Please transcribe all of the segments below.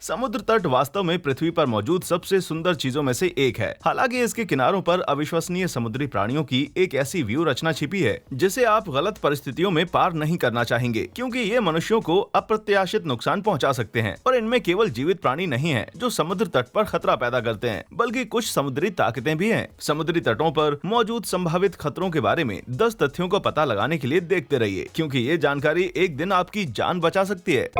समुद्र तट वास्तव में पृथ्वी पर मौजूद सबसे सुंदर चीजों में से एक है। हालांकि इसके किनारों पर अविश्वसनीय समुद्री प्राणियों की एक ऐसी व्यू रचना छिपी है जिसे आप गलत परिस्थितियों में पार नहीं करना चाहेंगे, क्योंकि ये मनुष्यों को अप्रत्याशित नुकसान पहुंचा सकते हैं। और इनमें केवल जीवित प्राणी नहीं है जो समुद्र तट पर खतरा पैदा करते हैं, बल्कि कुछ समुद्री ताकतें भी हैं। समुद्री तटों पर मौजूद संभावित खतरों के बारे में 10 तथ्यों को पता लगाने के लिए देखते रहिए, क्योंकि ये जानकारी एक दिन आपकी जान बचा सकती है।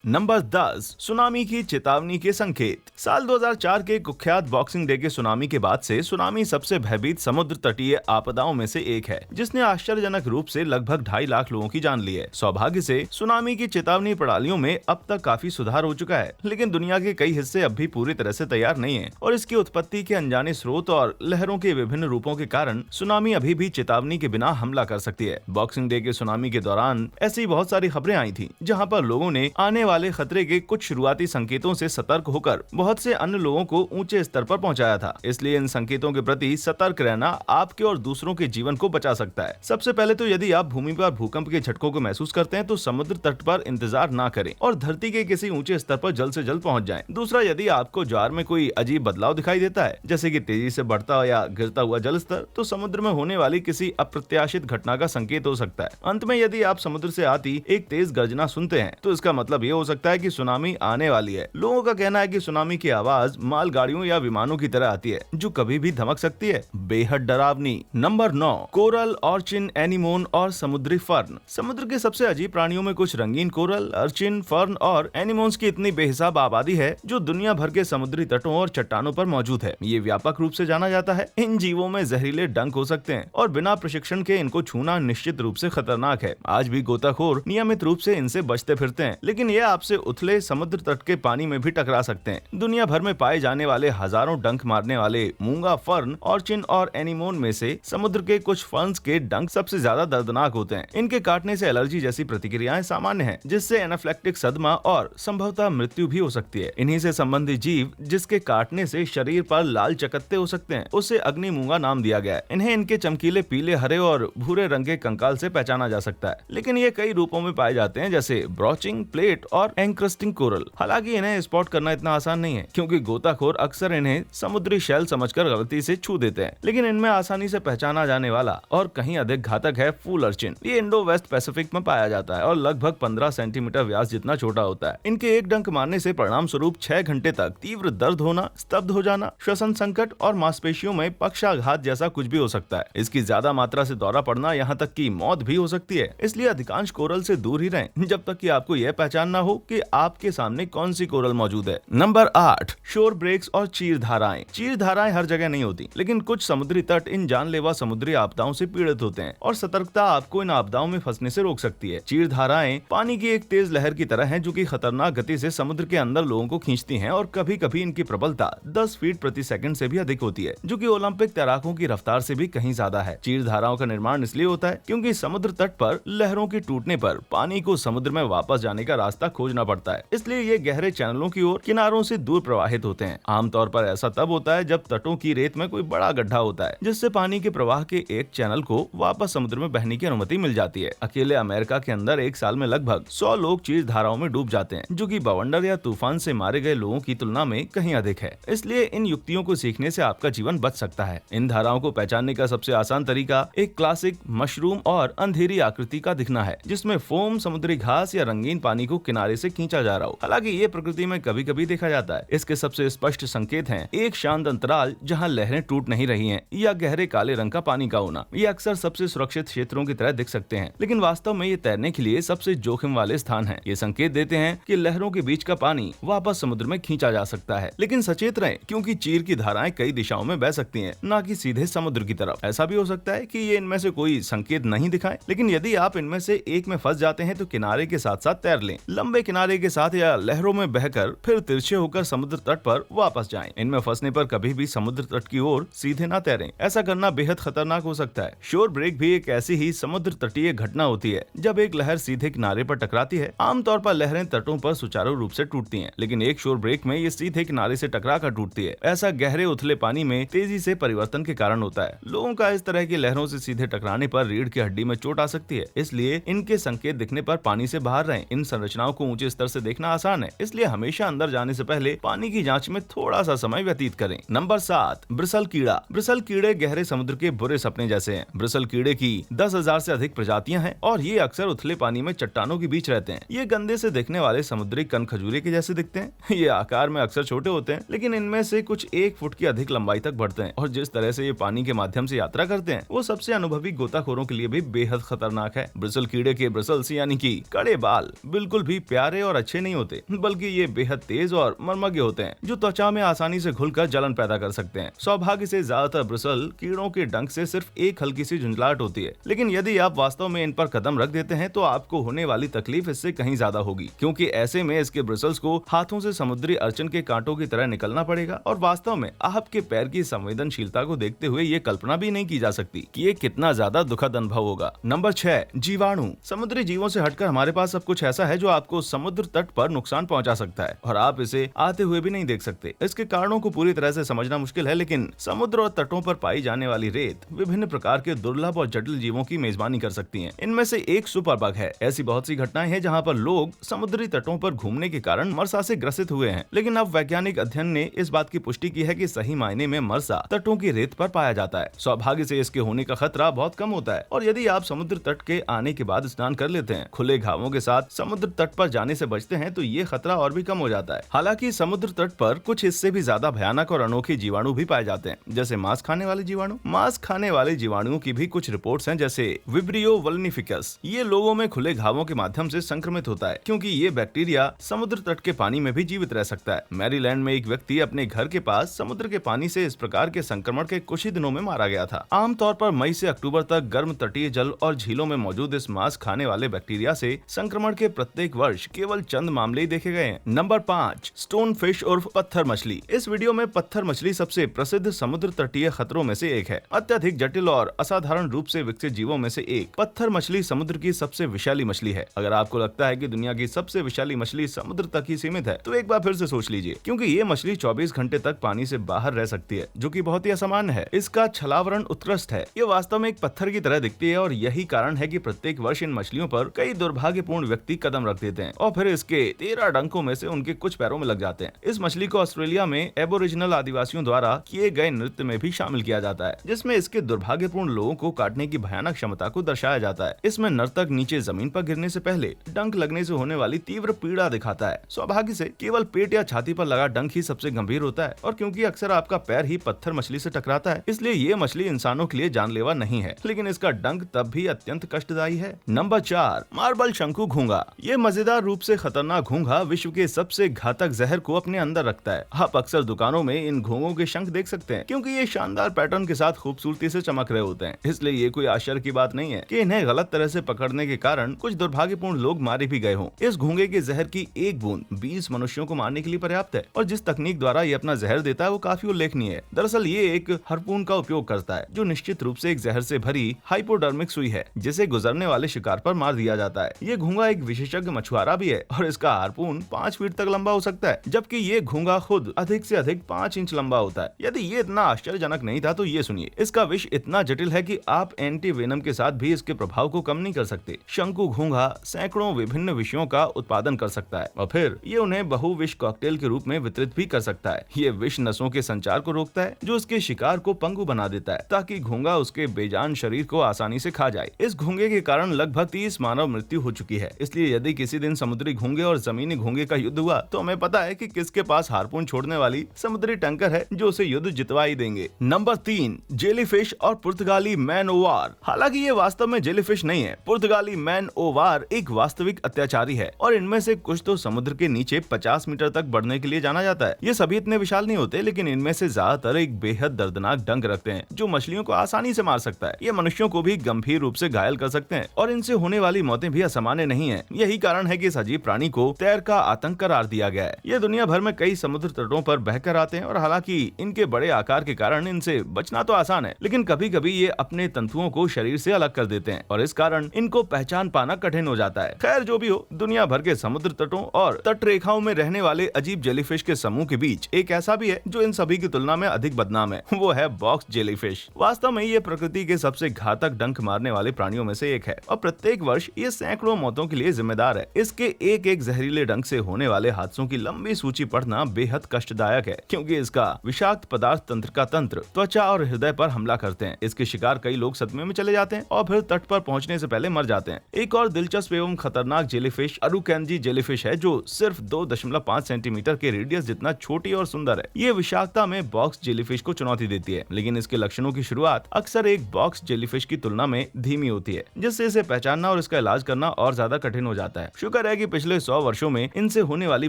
नंबर 10, सुनामी की चेतावनी के संकेत। साल 2004 के कुख्यात बॉक्सिंग डे के सुनामी के बाद से सुनामी सबसे भयभीत समुद्र तटीय आपदाओं में से एक है, जिसने आश्चर्यजनक रूप से लगभग 2.5 लाख लोगों की जान ली है। सौभाग्य से सुनामी की चेतावनी प्रणालियों में अब तक काफी सुधार हो चुका है, लेकिन दुनिया के कई हिस्से अब भी पूरी तरह से तैयार नहीं है और इसकी उत्पत्ति के अनजाने स्रोत और लहरों के विभिन्न रूपों के कारण सुनामी अभी भी चेतावनी के बिना हमला कर सकती है। बॉक्सिंग डे के सुनामी के दौरान ऐसी बहुत सारी खबरें आई थी, जहाँ पर लोगों ने आने वाले खतरे के कुछ शुरुआती संकेतों से सतर्क होकर बहुत से अन्य लोगों को ऊंचे स्तर पर पहुंचाया था। इसलिए इन संकेतों के प्रति सतर्क रहना आपके और दूसरों के जीवन को बचा सकता है। सबसे पहले तो यदि आप भूमि पर भूकंप के झटकों को महसूस करते हैं तो समुद्र तट पर इंतजार ना करें और धरती के किसी ऊंचे स्तर पर जल्द से जल्द पहुंच जाएं। दूसरा, यदि आपको ज्वार में कोई अजीब बदलाव दिखाई देता है, जैसे कि तेजी से बढ़ता या गिरता हुआ जल स्तर, तो समुद्र में होने वाली किसी अप्रत्याशित घटना का संकेत हो सकता है। अंत में, यदि आप समुद्र से आती एक तेज गर्जना सुनते हैं तो इसका मतलब ये हो सकता है कि सुनामी आने वाली है। लोगों का कहना है कि सुनामी की आवाज मालगाड़ियों या विमानों की तरह आती है, जो कभी भी धमक सकती है। बेहद डरावनी। नंबर 9, कोरल, ऑर्चिन, एनीमोन और समुद्री फर्न। समुद्र के सबसे अजीब प्राणियों में कुछ रंगीन कोरल, अर्चिन, फर्न और एनीमोन्स की इतनी बेहिसाब आबादी है जो दुनिया भर के समुद्री तटों और चट्टानों पर मौजूद है। ये व्यापक रूप से जाना जाता है। इन जीवों में जहरीले डंक हो सकते हैं और बिना प्रशिक्षण के इनको छूना निश्चित रूप से खतरनाक है। आज भी गोताखोर नियमित रूप से इनसे बचते फिरते हैं, लेकिन ये आपसे उथले समुद्र तट के पानी में भी टकरा सकते हैं। दुनिया भर में पाए जाने वाले हजारों डंक मारने वाले मूंगा, फर्न, ऑर्चिन और एनीमोन में से समुद्र के कुछ फर्न्स के डंक सबसे ज्यादा दर्दनाक होते हैं। इनके काटने से एलर्जी जैसी प्रतिक्रियाएं सामान्य हैं, जिससे एनाफिलैक्टिक सदमा और संभवतः मृत्यु भी हो सकती है। इन्हीं से संबंधित जीव जिसके काटने से शरीर पर लाल चकत्ते हो सकते हैं, उसे अग्नि मूंगा नाम दिया गया है। इन्हें इनके चमकीले पीले, हरे और भूरे रंग के कंकाल से पहचाना जा सकता है, लेकिन ये कई रूपों में पाए जाते हैं, जैसे ब्रोचिंग, प्लेट और एंक्रस्टिंग कोरल। हालांकि इन्हें स्पॉट करना इतना आसान नहीं है, क्योंकि गोताखोर अक्सर इन्हें समुद्री शैल समझकर गलती से छू देते हैं। लेकिन इनमें आसानी से पहचाना जाने वाला और कहीं अधिक घातक है फूल अर्चिन। ये इंडो वेस्ट पैसिफिक में पाया जाता है और लगभग 15 सेंटीमीटर व्यास जितना छोटा होता है। इनके एक डंक मारने से परिणाम स्वरूप 6 घंटे तक तीव्र दर्द होना, स्तब्ध हो जाना, श्वसन संकट और मांसपेशियों में पक्षाघात जैसा कुछ भी हो सकता है। इसकी ज्यादा मात्रा से दौरा पड़ना, यहाँ तक कि मौत भी हो सकती है। इसलिए अधिकांश कोरल से दूर ही रहें जब तक कि आपको यह पहचान ना हो कि आपके सामने कौन सी कोरल मौजूद है। नंबर 8, शोर ब्रेक्स और चीर धाराएं। चीर धाराएं हर जगह नहीं होती, लेकिन कुछ समुद्री तट इन जानलेवा समुद्री आपदाओं से पीड़ित होते हैं और सतर्कता आपको इन आपदाओं में फंसने से रोक सकती है। चीर धाराएं पानी की एक तेज लहर की तरह हैं, जो कि खतरनाक गति से समुद्र के अंदर लोगों को खींचती हैं और कभी कभी इनकी प्रबलता 10 फीट प्रति सेकंड से भी अधिक होती है, जो कि ओलंपिक तैराकों की रफ्तार से भी कहीं ज्यादा है। चीर धाराओं का निर्माण इसलिए होता है क्योंकि समुद्र तट पर लहरों के टूटने पर पानी को समुद्र में वापस जाने का रास्ता खोजना पड़ता है, इसलिए ये गहरे चैनलों की ओर किनारों से दूर प्रवाहित होते हैं। आमतौर पर ऐसा तब होता है जब तटों की रेत में कोई बड़ा गड्ढा होता है, जिससे पानी के प्रवाह के एक चैनल को वापस समुद्र में बहने की अनुमति मिल जाती है। अकेले अमेरिका के अंदर एक साल में लगभग 100 लोग चीर धाराओं में डूब जाते हैं, जो कि बवंडर या तूफान से मारे गए लोगों की तुलना में कहीं अधिक है। इसलिए इन युक्तियों को सीखने से आपका जीवन बच सकता है। इन धाराओं को पहचानने का सबसे आसान तरीका एक क्लासिक मशरूम और अंधेरी आकृति का दिखना है, जिसमें फोम, समुद्री घास या रंगीन पानी को किनारे से खींचा जा रहा हो। हालांकि ये प्रकृति में कभी कभी देखा जाता है। इसके सबसे स्पष्ट संकेत हैं एक शांत अंतराल जहां लहरें टूट नहीं रही हैं, या गहरे काले रंग का पानी का होना। ये अक्सर सबसे सुरक्षित क्षेत्रों की तरह दिख सकते हैं, लेकिन वास्तव में ये तैरने के लिए सबसे जोखिम वाले स्थान हैं। ये संकेत देते हैं कि लहरों के बीच का पानी वापस समुद्र में खींचा जा सकता है। लेकिन सचेत रहें, क्योंकि चीर की धाराएं कई दिशाओं में बह सकती हैं, न कि सीधे समुद्र की तरफ। ऐसा भी हो सकता है कि ये इनमें से कोई संकेत नहीं दिखाएं, लेकिन यदि आप इनमें से एक में फंस जाते हैं तो किनारे के साथ साथ तैर लें। लंबे लंबे किनारे के साथ या लहरों में बहकर फिर तिरछे होकर समुद्र तट पर वापस जाएं। इनमें फंसने पर कभी भी समुद्र तट की ओर सीधे ना तैरें, ऐसा करना बेहद खतरनाक हो सकता है। शोर ब्रेक भी एक ऐसी ही समुद्र तटीय घटना होती है जब एक लहर सीधे किनारे पर टकराती है। आमतौर पर लहरें तटों पर सुचारू रूप से टूटती हैं, लेकिन एक शोर ब्रेक में ये सीधे किनारे से टकरा कर टूटती है। ऐसा गहरे उथले पानी में तेजी से परिवर्तन के कारण होता है। लोगों का इस तरह की लहरों से सीधे टकराने पर रीढ़ की हड्डी में चोट आ सकती है, इसलिए इनके संकेत दिखने पर पानी से बाहर रहें। इन संरचनाओं को ऊंचे स्तर से देखना आसान है, इसलिए हमेशा अंदर जाने से पहले पानी की जांच में थोड़ा सा समय व्यतीत करें। नंबर 7, ब्रिसल कीड़ा। ब्रिसल कीड़े गहरे समुद्र के बुरे सपने जैसे हैं। ब्रिसल कीड़े की 10,000 से अधिक प्रजातियां हैं और ये अक्सर उथले पानी में चट्टानों के बीच रहते हैं। ये गंदे से दिखने वाले समुद्री कन खजूरे के जैसे दिखते हैं। ये आकार में अक्सर छोटे होते हैं, लेकिन इनमें से कुछ 1 फुट की अधिक लंबाई तक बढ़ते हैं और जिस तरह से ये पानी के माध्यम से यात्रा करते हैं वो सबसे अनुभवी गोताखोरों के लिए भी बेहद खतरनाक है। ब्रिसल कीड़े के ब्रिसल्स यानी कि कड़े बाल बिल्कुल भी प्यारे और अच्छे नहीं होते, बल्कि ये बेहद तेज और मर्मज्ञ होते हैं जो त्वचा में आसानी से घुलकर जलन पैदा कर सकते हैं। सौभाग्य से ज्यादातर ब्रिसल कीड़ों के डंक से सिर्फ एक हल्की सी झुंझलाहट होती है, लेकिन यदि आप वास्तव में इन पर कदम रख देते हैं तो आपको होने वाली तकलीफ इससे कहीं ज्यादा होगी, क्योंकि ऐसे में इसके ब्रिसल्स को हाथों से समुद्री अर्चन के कांटों की तरह निकलना पड़ेगा और वास्तव में आपके पैर की संवेदनशीलता को देखते हुए ये कल्पना भी नहीं की जा सकती कि ये कितना ज्यादा दुखद अनुभव होगा। नंबर 6, जीवाणु। समुद्री जीवों से हटकर हमारे पास सब कुछ ऐसा है जो आपको समुद्र तट पर नुकसान पहुंचा सकता है और आप इसे आते हुए भी नहीं देख सकते। इसके कारणों को पूरी तरह से समझना मुश्किल है, लेकिन समुद्र और तटों पर पाई जाने वाली रेत विभिन्न प्रकार के दुर्लभ और जटिल जीवों की मेजबानी कर सकती है। इनमें से एक सुपर बग है। ऐसी बहुत सी घटनाएं हैं जहाँ पर लोग समुद्री तटों पर घूमने के कारण मरसा से ग्रसित हुए हैं, लेकिन अब वैज्ञानिक अध्ययन ने इस बात की पुष्टि की है कि सही मायने में मरसा तटों की रेत पर पाया जाता है। सौभाग्य से इसके होने का खतरा बहुत कम होता है और यदि आप समुद्र तट के आने के बाद स्नान कर लेते हैं, खुले घावों के साथ समुद्र तट पर जाने से बचते हैं, तो ये खतरा और भी कम हो जाता है। हालांकि समुद्र तट पर कुछ इससे भी ज्यादा भयानक और अनोखे जीवाणु भी पाए जाते हैं, जैसे मांस खाने वाले जीवाणु। मांस खाने वाले जीवाणुओं की भी कुछ रिपोर्ट्स हैं, जैसे विब्रियो वल्निफिकस। ये लोगों में खुले घावों के माध्यम से संक्रमित होता है, क्योंकि ये बैक्टीरिया समुद्र तट के पानी में भी जीवित रह सकता है। मैरीलैंड में एक व्यक्ति अपने घर के पास समुद्र के पानी से इस प्रकार के संक्रमण के कुछ ही दिनों में मारा गया था। आमतौर पर मई से अक्टूबर तक गर्म तटीय जल और झीलों में मौजूद इस मांस खाने वाले बैक्टीरिया से संक्रमण के प्रत्येक वर्ष केवल चंद मामले ही देखे गए हैं। नंबर 5, स्टोन फिश उर्फ पत्थर मछली। इस वीडियो में पत्थर मछली सबसे प्रसिद्ध समुद्र तटीय खतरों में से एक है। अत्यधिक जटिल और असाधारण रूप से विकसित जीवों में से एक पत्थर मछली समुद्र की सबसे विशाली मछली है। अगर आपको लगता है कि दुनिया की सबसे विशाली मछली समुद्र तक ही सीमित है, तो एक बार फिर से सोच लीजिए, क्योंकि ये मछली 24 घंटे तक पानी से बाहर रह सकती है, जो कि बहुत ही असामान्य है। इसका छलावरण उत्कृष्ट है। ये वास्तव में एक पत्थर की तरह दिखती है और यही कारण है कि प्रत्येक वर्ष इन मछलियों पर कई दुर्भाग्यपूर्ण व्यक्ति कदम रख देते हैं और फिर इसके 13 डंकों में से उनके कुछ पैरों में लग जाते हैं। इस मछली को ऑस्ट्रेलिया में एबोरिजिनल आदिवासियों द्वारा किए गए नृत्य में भी शामिल किया जाता है, जिसमें इसके दुर्भाग्यपूर्ण लोगों को काटने की भयानक क्षमता को दर्शाया जाता है। इसमें नर्तक नीचे जमीन पर गिरने से पहले डंक लगने से होने वाली तीव्र पीड़ा दिखाता है। सौभाग्य से केवल पेट या छाती पर लगा डंक ही सबसे गंभीर होता है और क्योंकि अक्सर आपका पैर ही पत्थर मछली से टकराता है, इसलिए ये मछली इंसानों के लिए जानलेवा नहीं है, लेकिन इसका डंक तब भी अत्यंत कष्टदायी है। नंबर 4, मार्बल शंकु घोंगा। ये मजेदार रूप से खतरनाक घोंगा विश्व के सबसे घातक जहर को अपने अंदर रखता है। आप अक्सर दुकानों में इन घोंगों के शंख देख सकते हैं, क्योंकि ये शानदार पैटर्न के साथ खूबसूरती से चमक रहे होते हैं। इसलिए ये कोई आश्चर्य की बात नहीं है कि इन्हें गलत तरह से पकड़ने के कारण कुछ दुर्भाग्यपूर्ण लोग मारे भी गए हों। इस घोंगे के जहर की एक बूंद 20 मनुष्यों को मारने के लिए पर्याप्त है और जिस तकनीक द्वारा ये अपना जहर देता है वो काफी उल्लेखनीय है। दरअसल ये एक हार्पून का उपयोग करता है, जो निश्चित रूप से एक जहर से भरी हाइपोडर्मिक सुई है, जिसे गुजरने वाले शिकार पर मार दिया जाता है। ये घोंगा एक विशेषज्ञ मछुआरा भी है और इसका हार्पून 5 फीट तक लंबा हो सकता है, जबकि ये घोंगा खुद अधिक से अधिक 5 इंच लंबा होता है। यदि ये इतना आश्चर्यजनक नहीं था तो ये सुनिए, इसका विष इतना जटिल है कि आप एंटी वेनम के साथ भी इसके प्रभाव को कम नहीं कर सकते। शंकु घोंगा सैकड़ों विभिन्न विषयों का उत्पादन कर सकता है और फिर ये उन्हें बहुविष कॉकटेल के रूप में वितरित भी कर सकता है। ये विष नसों के संचार को रोकता है, जो उसके शिकार को पंगु बना देता है, ताकि घोंगा उसके बेजान शरीर को आसानी से खा जाए। इस घोंगे के कारण लगभग 30 मानव मृत्यु हो चुकी है। इसलिए यदि किसी दिन समुद्री घोंगे और जमीनी घोंगे का युद्ध हुआ तो हमें पता है कि किसके पास हार्पून छोड़ने वाली समुद्री टैंकर है जो उसे युद्ध जितवा ही देंगे। नंबर 3, जेलीफिश और पुर्तगाली मैन ओ वार। हालांकि ये वास्तव में जेलीफिश नहीं है। पुर्तगाली मैन ओ वार एक वास्तविक अत्याचारी है और इनमें से कुछ तो समुद्र के नीचे 50 मीटर तक बढ़ने के लिए जाना जाता है। ये सभी इतने विशाल नहीं होते, लेकिन इनमें से ज्यादातर एक बेहद दर्दनाक डंक रखते हैं जो मछलियों को आसानी से मार सकता है। ये मनुष्यों को भी गंभीर रूप से घायल कर सकते हैं और इनसे होने वाली मौतें भी असामान्य नहीं है। यही कारण है कि इस अजीब प्राणी को तैर का आतंक करार दिया गया है। ये दुनिया भर में कई समुद्र तटों पर बहकर आते हैं और हालांकि इनके बड़े आकार के कारण इनसे बचना तो आसान है, लेकिन कभी कभी ये अपने तंतुओं को शरीर से अलग कर देते हैं और इस कारण इनको पहचान पाना कठिन हो जाता है। खैर जो भी हो, दुनिया भर के समुद्र तटों और तट रेखाओं में रहने वाले अजीब जेलीफिश के समूह के बीच एक ऐसा भी है जो इन सभी की तुलना में अधिक बदनाम है, वो है बॉक्स जेलीफिश। वास्तव में ये प्रकृति के सबसे घातक डंक मारने वाले प्राणियों में से एक है और प्रत्येक वर्ष ये सैकड़ों मौतों के लिए जिम्मेदार है। इसके एक एक जहरीले डंक से होने वाले हादसों की लंबी सूची पढ़ना बेहद कष्टदायक है, क्योंकि इसका विषाक्त पदार्थ तंत्र का तंत्र त्वचा और हृदय पर हमला करते हैं। इसके शिकार कई लोग सदमे में चले जाते हैं और फिर तट पर पहुंचने से पहले मर जाते हैं। एक और दिलचस्प एवं खतरनाक जेलीफिश अरुकेंजी जेलीफिश है, जो सिर्फ 2.5 सेंटीमीटर के रेडियस जितना छोटी और सुंदर है। ये विषाक्तता में बॉक्स जेलीफिश को चुनौती देती है, लेकिन इसके लक्षणों की शुरुआत अक्सर एक बॉक्स जेलीफिश की तुलना में धीमी होती है, जिससे इसे पहचानना और इसका इलाज करना और ज्यादा कठिन हो जाता है। शुक्र है कि पिछले 100 वर्षों में इनसे होने वाली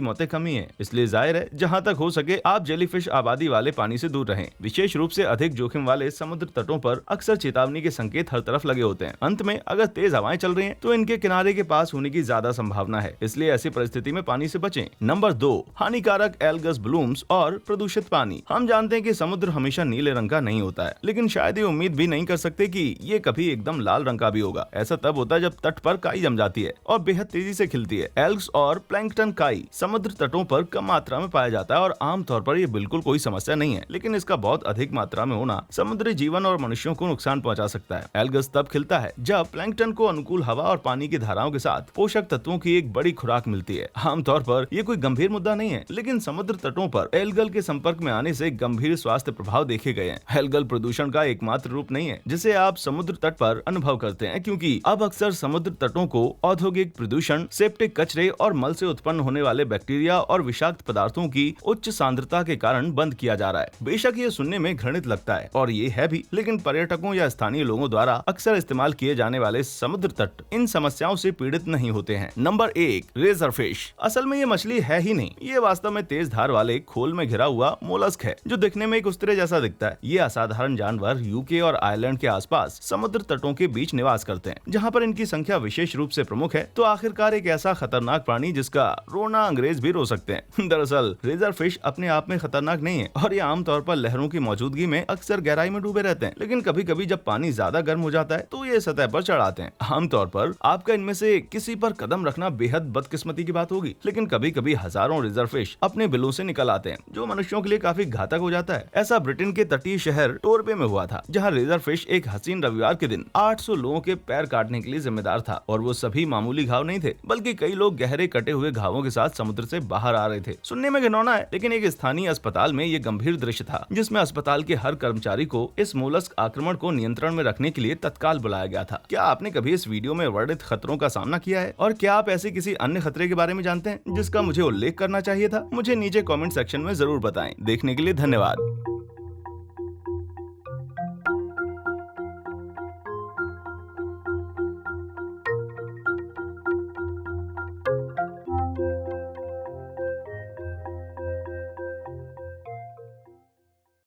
मौतें कमी है, इसलिए जाहिर है जहां तक हो सके आप जेलीफिश आबादी वाले पानी से दूर रहें। विशेष रूप से अधिक जोखिम वाले समुद्र तटों पर अक्सर चेतावनी के संकेत हर तरफ लगे होते हैं। अंत में अगर तेज हवाएं चल रही हैं तो इनके किनारे के पास होने की ज्यादा संभावना है, इसलिए ऐसी परिस्थिति में पानी से बचें। नंबर 2, हानिकारक एल्गस ब्लूम्स और प्रदूषित पानी। हम जानते हैं कि समुद्र हमेशा नीले रंग का नहीं होता है, लेकिन शायद ये उम्मीद भी नहीं कर सकते कि ये कभी एकदम लाल रंग का भी होगा। ऐसा तब होता है जब तट पर काई जम जाती है और बेहद तेजी से खिलती है। एल्ग्स और प्लैंकटन काई समुद्र तटों पर कम मात्रा में पाया जाता है और आमतौर पर ये बिल्कुल कोई समस्या नहीं है, लेकिन इसका बहुत अधिक मात्रा में होना समुद्री जीवन और मनुष्यों को नुकसान पहुंचा सकता है। एल्गस तब खिलता है जब प्लैंकटन को अनुकूल हवा और पानी की धाराओं के साथ पोषक तत्वों की एक बड़ी खुराक मिलती है। आमतौर पर ये कोई गंभीर मुद्दा नहीं है, लेकिन समुद्र तटों पर एल्गल के संपर्क में आने से गंभीर स्वास्थ्य प्रभाव देखे गए हैं। एल्गल प्रदूषण का एकमात्र रूप नहीं है जिसे आप समुद्र तट पर अनुभव करते हैं, क्योंकि अब अक्सर समुद्र तटों को औद्योगिक प्रदूषण, सेप्टिक कचरे और मल से उत्पन्न होने वाले बैक्टीरिया और विषाक्त पदार्थों की उच्च सांद्रता के कारण बंद किया जा रहा है। बेशक ये सुनने में घृणित लगता है और ये है भी, लेकिन पर्यटकों या स्थानीय लोगों द्वारा अक्सर इस्तेमाल किए जाने वाले समुद्र तट इन समस्याओं से पीड़ित नहीं होते हैं। Number 1, razor fish. असल में ये मछली है ही नहीं, ये वास्तव में तेज धार वाले खोल में घिरा हुआ मोलस्क है जो दिखने में एक उस्तरे जैसा दिखता है। ये असाधारण जानवर यूके और आयरलैंड के आसपास समुद्र तटों के बीच निवास करते हैं, जहाँ पर इनकी संख्या विशेष रूप से प्रमुख है। तो आखिरकार एक ऐसा खतरनाक प्राणी जिसका रोना अंग्रेज भी रो सकते हैं। दरअसल रेजर फिश अपने आप में खतरनाक नहीं है और ये आमतौर पर लहरों की मौजूदगी में अक्सर गहराई में डूबे रहते हैं, लेकिन कभी कभी जब पानी ज्यादा गर्म हो जाता है तो ये सतह पर चढ़ आते हैं। आमतौर पर आपका इनमें से किसी पर कदम रखना बेहद बदकिस्मती की बात होगी, लेकिन कभी कभी हजारों रेजर फिश अपने बिलों से निकल आते हैं, जो मनुष्यों के लिए काफी घातक हो जाता है। ऐसा ब्रिटेन के तटीय शहर टोरबे में हुआ था, जहाँ रेजर फिश एक हसीन रविवार के दिन 800 लोगों के पैर काटने के लिए जिम्मेदार था और वो सभी मामूली घाव नहीं थे, बल्कि कई लोग गहरे कटे हुए घावों के साथ समुद्र से बाहर आ रहे थे। सुनने में घिनौना है, लेकिन एक स्थानीय अस्पताल में ये गंभीर दृश्य था, जिसमें अस्पताल के हर कर्मचारी को इस मोलस्क आक्रमण को नियंत्रण में रखने के लिए तत्काल बुलाया गया था। क्या आपने कभी इस वीडियो में वर्णित खतरों का सामना किया है, और क्या आप ऐसे किसी अन्य खतरे के बारे में जानते हैं जिसका मुझे उल्लेख करना चाहिए था? मुझे नीचे कमेंट सेक्शन में जरूर बताएं। देखने के लिए धन्यवाद।